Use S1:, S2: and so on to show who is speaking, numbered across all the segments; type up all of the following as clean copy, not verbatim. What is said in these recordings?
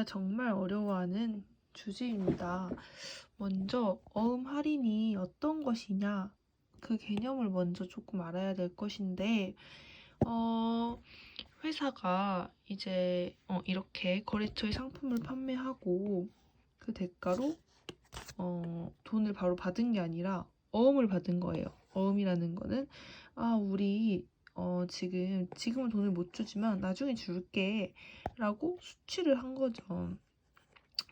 S1: 제가 정말 어려워하는 주제입니다. 먼저 어음 할인이 어떤 것이냐, 그 개념을 먼저 조금 알아야 될 것인데, 회사가 이제 이렇게 거래처에 상품을 판매하고 그 대가로 돈을 바로 받은 게 아니라 어음을 받은 거예요. 어음이라는 거는 우리 지금은 돈을 못 주지만 나중에 줄게 라고 수취를 한 거죠.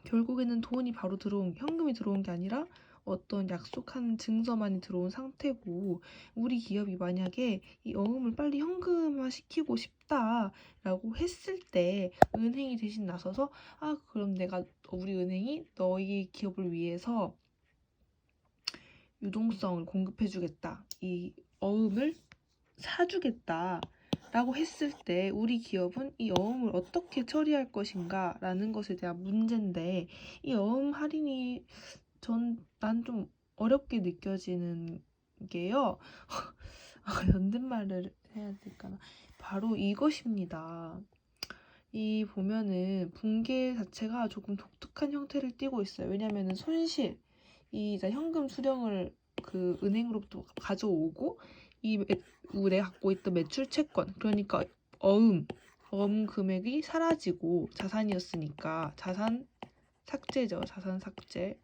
S1: 결국에는 돈이 바로 현금이 들어온 게 아니라 어떤 약속한 증서만이 들어온 상태고, 우리 기업이 만약에 이 어음을 빨리 현금화 시키고 싶다라고 했을 때 은행이 대신 나서서 그럼 우리 은행이 너희 기업을 위해서 유동성을 공급해주겠다, 이 어음을 사주겠다 라고 했을 때 우리 기업은 이 어음을 어떻게 처리할 것인가 라는 것에 대한 문제인데, 이 어음 할인이 난 좀 어렵게 느껴지는 게요. 연대말을 해야 될까나? 바로 이것입니다. 이 보면은 붕괴 자체가 조금 독특한 형태를 띠고 있어요. 왜냐면은 손실, 현금 수령을 그 은행으로부터 가져오고, 내가 갖고 있던 매출 채권, 그러니까 어음 금액이 사라지고 자산이었으니까 자산 삭제죠. 자산 삭제.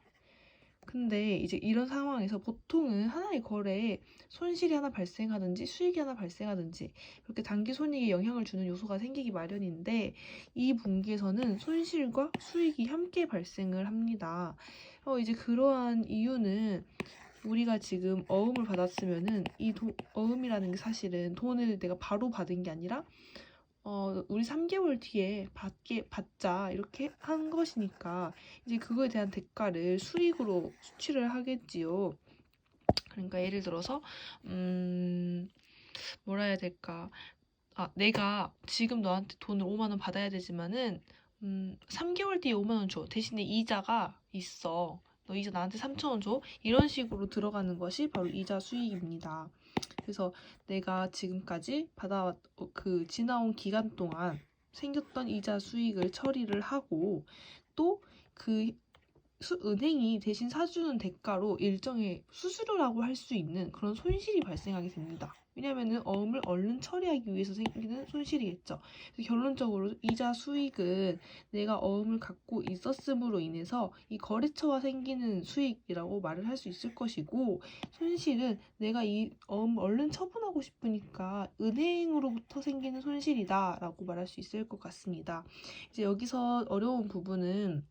S1: 근데 이제 이런 상황에서 보통은 하나의 거래에 손실이 하나 발생하든지 수익이 하나 발생하든지 그렇게 단기 손익에 영향을 주는 요소가 생기기 마련인데, 이 분기에서는 손실과 수익이 함께 발생을 합니다. 이제 그러한 이유는, 우리가 지금 어음을 받았으면은 어음이라는 게 사실은 돈을 내가 바로 받은 게 아니라 우리 3개월 뒤에 받자 이렇게 한 것이니까, 이제 그거에 대한 대가를 수익으로 수취를 하겠지요. 그러니까 예를 들어서 뭐라 해야 될까? 내가 지금 너한테 돈을 5만 원 받아야 되지만은 3개월 뒤에 5만 원 줘. 대신에 이자가 있어. 너 이자 나한테 3천 원 줘. 이런 식으로 들어가는 것이 바로 이자 수익입니다. 그래서 내가 지금까지 지나온 기간 동안 생겼던 이자 수익을 처리를 하고, 또 은행이 대신 사주는 대가로 일정의 수수료라고 할 수 있는 그런 손실이 발생하게 됩니다. 왜냐면은 어음을 얼른 처리하기 위해서 생기는 손실이겠죠. 그래서 결론적으로 이자 수익은 내가 어음을 갖고 있었음으로 인해서 이 거래처와 생기는 수익이라고 말을 할 수 있을 것이고, 손실은 내가 이 어음을 얼른 처분하고 싶으니까 은행으로부터 생기는 손실이다라고 말할 수 있을 것 같습니다. 이제 여기서 어려운 부분은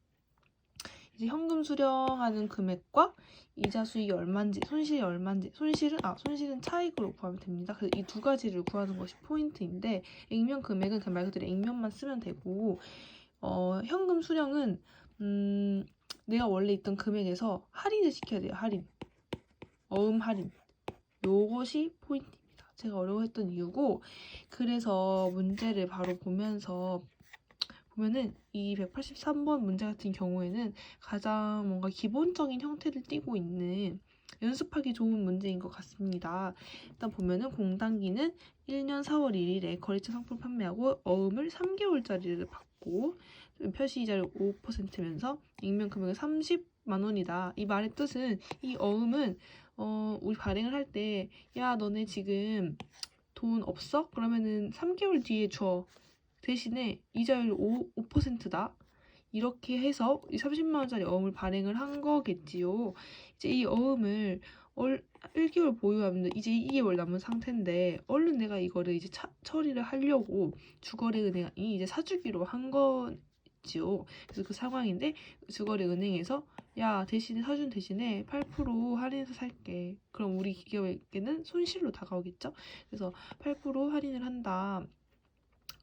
S1: 이제 현금 수령하는 금액과 이자 수익이 얼마인지, 손실이 얼마인지, 손실은 차익으로 구하면 됩니다. 그래서 이 두 가지를 구하는 것이 포인트인데, 액면 금액은 그냥 말 그대로 액면만 쓰면 되고, 현금 수령은 내가 원래 있던 금액에서 할인을 시켜야 돼요. 어음 할인. 요것이 포인트입니다. 제가 어려워했던 이유고, 그래서 문제를 바로 보면은 이 183번 문제 같은 경우에는 가장 뭔가 기본적인 형태를 띠고 있는 연습하기 좋은 문제인 것 같습니다. 일단 보면은 공단기는 1년 4월 1일에 거래처 상품 판매하고 어음을 3개월짜리를 받고 표시이자를 5%면서 액면 금액은 30만 원이다. 이 말의 뜻은, 이 어음은 우리 발행을 할 때 너네 지금 돈 없어? 그러면은 3개월 뒤에 줘. 대신에 이자율 5%다. 이렇게 해서 이 30만 원짜리 어음을 발행을 한 거겠지요. 이제 이 어음을 1개월 보유하면 이제 2개월 남은 상태인데, 얼른 내가 이거를 이제 처리를 하려고 주거래은행이 이제 사주기로 한 거지요. 그래서 그 상황인데, 주거래은행에서 사준 대신에 8% 할인해서 살게. 그럼 우리 기업에게는 손실로 다가오겠죠. 그래서 8% 할인을 한다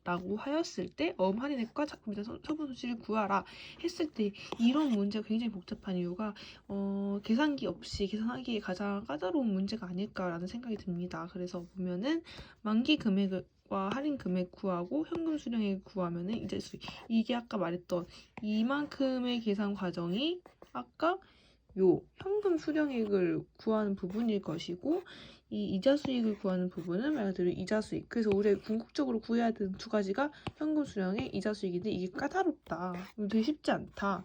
S1: 라고 하였을 때 어음 할인액과 작품이자 처분 손실을 구하라 했을 때, 이런 문제가 굉장히 복잡한 이유가 계산기 없이 계산하기에 가장 까다로운 문제가 아닐까라는 생각이 듭니다. 그래서 보면은 만기 금액과 할인 금액 구하고 현금 수령액 구하면은 이제 이게 아까 말했던 이만큼의 계산 과정이 아까 현금 수령액을 구하는 부분일 것이고, 이 이자 수익을 구하는 부분은 말 그대로 이자 수익. 그래서 우리가 궁극적으로 구해야 되는 두 가지가 현금 수령의 이자 수익인데 이게 까다롭다. 되게 쉽지 않다.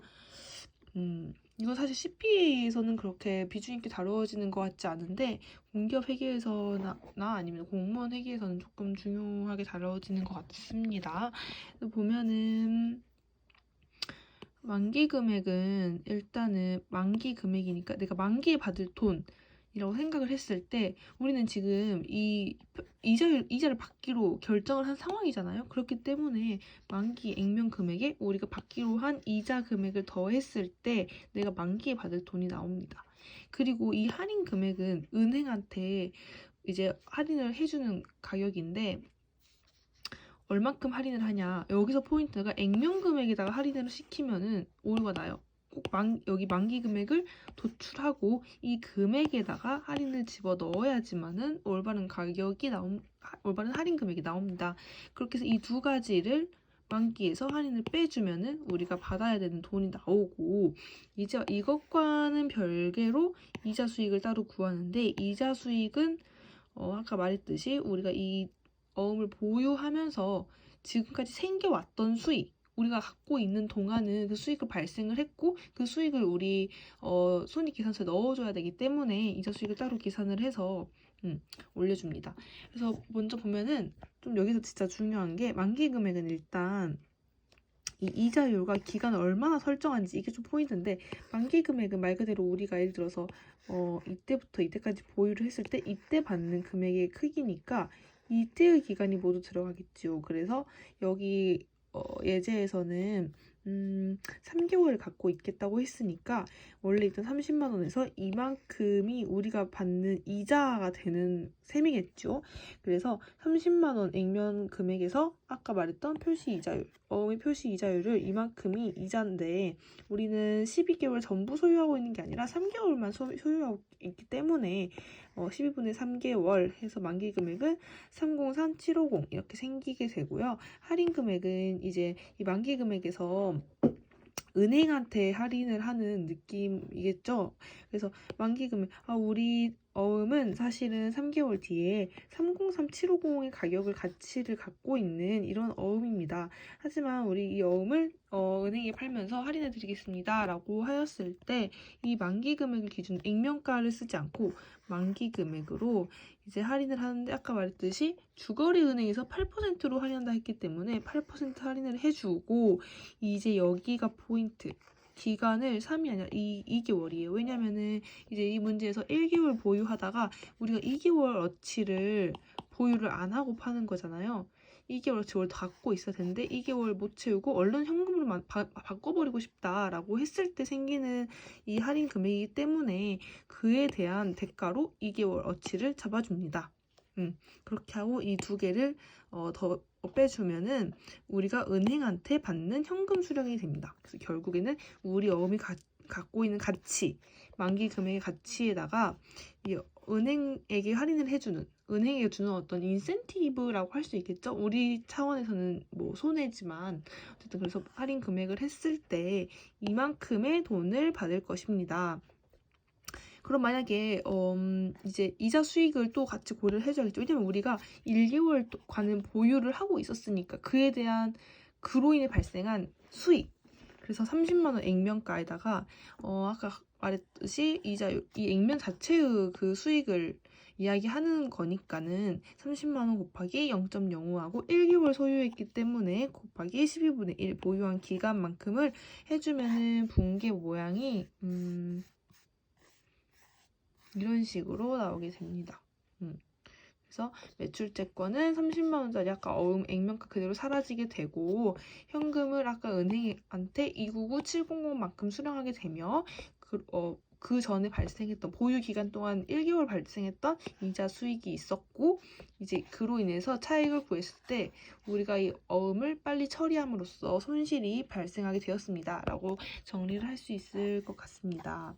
S1: 이건 사실 CPA에서는 그렇게 비중 있게 다루어지는 것 같지 않은데 공기업 회계에서나 아니면 공무원 회계에서는 조금 중요하게 다뤄지는 것 같습니다. 보면은 만기 금액은 일단은 만기 금액이니까 내가 만기에 받을 돈이라고 생각을 했을 때 우리는 지금 이 이자를 받기로 결정을 한 상황이잖아요. 그렇기 때문에 만기 액면 금액에 우리가 받기로 한 이자 금액을 더했을 때 내가 만기에 받을 돈이 나옵니다. 그리고 이 할인 금액은 은행한테 이제 할인을 해주는 가격인데 얼만큼 할인을 하냐. 여기서 포인트가 액면 금액에다가 할인을 시키면은 오류가 나요. 꼭 여기 만기 금액을 도출하고 이 금액에다가 할인을 집어 넣어야지만은 올바른 할인 금액이 나옵니다. 그렇게 해서 이 두 가지를 만기에서 할인을 빼주면은 우리가 받아야 되는 돈이 나오고 이제 이것과는 별개로 이자 수익을 따로 구하는데 이자 수익은 아까 말했듯이 우리가 이 어음을 보유하면서 지금까지 생겨왔던 수익, 우리가 갖고 있는 동안은 그 수익을 발생을 했고 그 수익을 우리 손익계산서에 넣어줘야 되기 때문에 이자 수익을 따로 계산을 해서 올려줍니다. 그래서 먼저 보면은 좀 여기서 진짜 중요한 게 만기 금액은 일단 이 이자율과 기간을 얼마나 설정하는지 이게 좀 포인트인데 만기 금액은 말 그대로 우리가 예를 들어서 이때부터 이때까지 보유를 했을 때 이때 받는 금액의 크기니까 이때의 기간이 모두 들어가겠죠. 그래서 여기 예제에서는 3개월을 갖고 있겠다고 했으니까 원래 일단 30만 원에서 이만큼이 우리가 받는 이자가 되는 셈이겠죠. 그래서 30만 원 액면 금액에서 아까 말했던 표시 이자율, 어음의 표시 이자율을 이만큼이 이자인데 우리는 12개월 전부 소유하고 있는 게 아니라 3개월만 소유하고 있기 때문에 12분의 3개월 해서 만기 금액은 303750 이렇게 생기게 되고요. 할인 금액은 이제 이 만기 금액에서 은행한테 할인을 하는 느낌이겠죠. 그래서 만기 금액, 우리 어음은 사실은 3개월 뒤에 303750의 가치를 갖고 있는 이런 어음입니다. 하지만 우리 이 어음을 은행에 팔면서 할인해 드리겠습니다 라고 하였을 때 이 만기 금액을 기준 액면가를 쓰지 않고 만기 금액으로 이제 할인을 하는데 아까 말했듯이 주거래 은행에서 8%로 할인한다 했기 때문에 8% 할인을 해주고 이제 여기가 포인트. 기간을 3이 아니라 2개월이에요. 왜냐면은 이제 이 문제에서 1개월 보유하다가 우리가 2개월 어치를 보유를 안 하고 파는 거잖아요. 2개월 어치를 갖고 있어야 되는데 2개월 못 채우고 얼른 현금으로 바꿔버리고 싶다라고 했을 때 생기는 이 할인 금액이기 때문에 그에 대한 대가로 2개월 어치를 잡아줍니다. 그렇게 하고 이 두 개를 더 빼주면은 우리가 은행한테 받는 현금 수령이 됩니다. 그래서 결국에는 우리 어음이 갖고 있는 가치, 만기 금액의 가치에다가 이 은행에게 할인을 해주는, 은행에게 주는 어떤 인센티브라고 할 수 있겠죠. 우리 차원에서는 뭐 손해지만 어쨌든 그래서 할인 금액을 했을 때 이만큼의 돈을 받을 것입니다. 그럼 만약에 이제 이자 수익을 또 같이 고려를 해줘야겠죠. 왜냐면 우리가 1개월간은 보유를 하고 있었으니까 그에 대한 그로 인해 발생한 수익. 그래서 30만 원 액면가에다가 아까 말했듯이 이 액면 자체의 그 수익을 이야기하는 거니까는 30만 원 곱하기 0.05하고 1개월 소유했기 때문에 곱하기 12분의 1 보유한 기간만큼을 해주면은 분계 모양이 이런 식으로 나오게 됩니다. 그래서 매출채권은 30만 원짜리 아까 액면가 그대로 사라지게 되고 현금을 아까 은행한테 299700만큼 수령하게 되며 그 전에 발생했던 보유 기간 동안 1개월 발생했던 이자 수익이 있었고 이제 그로 인해서 차익을 구했을 때 우리가 이 어음을 빨리 처리함으로써 손실이 발생하게 되었습니다. 라고 정리를 할 수 있을 것 같습니다.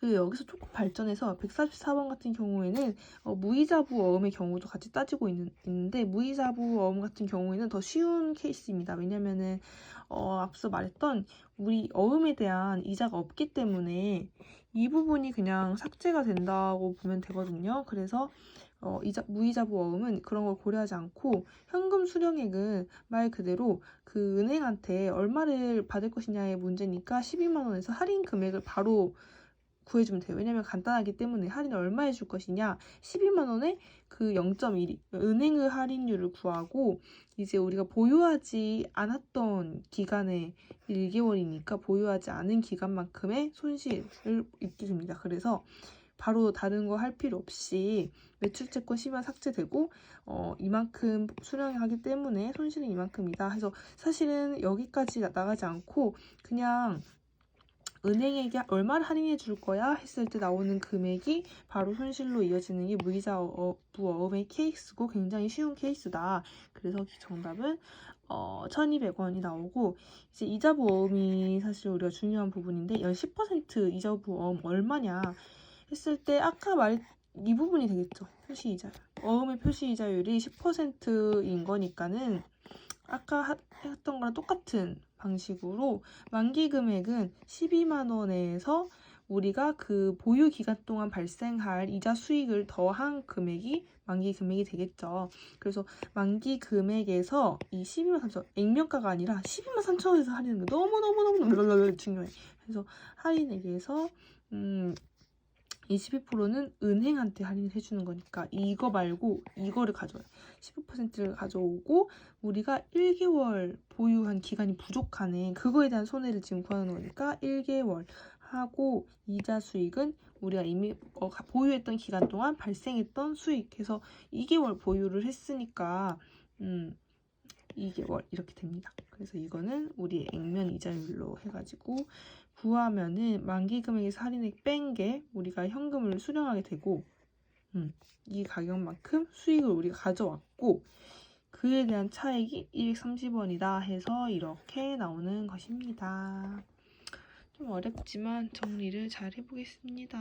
S1: 그리고 여기서 조금 발전해서 144번 같은 경우에는 무이자부 어음의 경우도 같이 따지고 있는데 무이자부 어음 같은 경우에는 더 쉬운 케이스입니다. 왜냐면은 앞서 말했던 우리 어음에 대한 이자가 없기 때문에 이 부분이 그냥 삭제가 된다고 보면 되거든요. 그래서 무이자부 어음은 그런 걸 고려하지 않고 현금 수령액은 말 그대로 그 은행한테 얼마를 받을 것이냐의 문제니까 12만 원에서 할인 금액을 바로 구해주면 돼요. 왜냐면 간단하기 때문에 할인을 얼마 해줄 것이냐 12만 원에 그 0.1이 은행의 할인율을 구하고 이제 우리가 보유하지 않았던 기간의 1개월이니까 보유하지 않은 기간만큼의 손실을 입게 됩니다. 그래서 바로 다른 거 할 필요 없이 매출채권 10만 삭제되고 이만큼 수령하기 때문에 손실은 이만큼이다 해서 사실은 여기까지 나가지 않고 그냥 은행에게 얼마를 할인해 줄 거야 했을 때 나오는 금액이 바로 손실로 이어지는 게 무이자부 어음의 케이스고 굉장히 쉬운 케이스다. 그래서 정답은 1200원이 나오고 이제 이자부 어음이 사실 우리가 중요한 부분인데 연 10% 이자부 어음 얼마냐 했을 때 아까 이 부분이 되겠죠. 표시이자율. 어음의 표시이자율이 10%인 거니까는 아까 했던 거랑 똑같은 방식으로 만기 금액은 12만 원에서 우리가 그 보유 기간 동안 발생할 이자 수익을 더한 금액이 만기 금액이 되겠죠. 그래서 만기 금액에서 이 12만 3천 액면가가 아니라 12만 3천 원에서 할인하는 게 너무너무너무 중요해. 그래서 할인액에서 22%는 은행한테 할인을 해주는 거니까 이거 말고 이거를 가져와요. 15%를 가져오고 우리가 1개월 보유한 기간이 부족하네. 그거에 대한 손해를 지금 구하는 거니까 1개월 하고 이자 수익은 우리가 이미 보유했던 기간 동안 발생했던 수익 해서 2개월 보유를 했으니까 2개월 이렇게 됩니다. 그래서 이거는 우리 액면 이자율로 해가지고 구하면은 만기 금액에서 할인액 뺀 게 우리가 현금을 수령하게 되고 이 가격만큼 수익을 우리가 가져왔고 그에 대한 차액이 230원이다 해서 이렇게 나오는 것입니다. 좀 어렵지만 정리를 잘 해보겠습니다.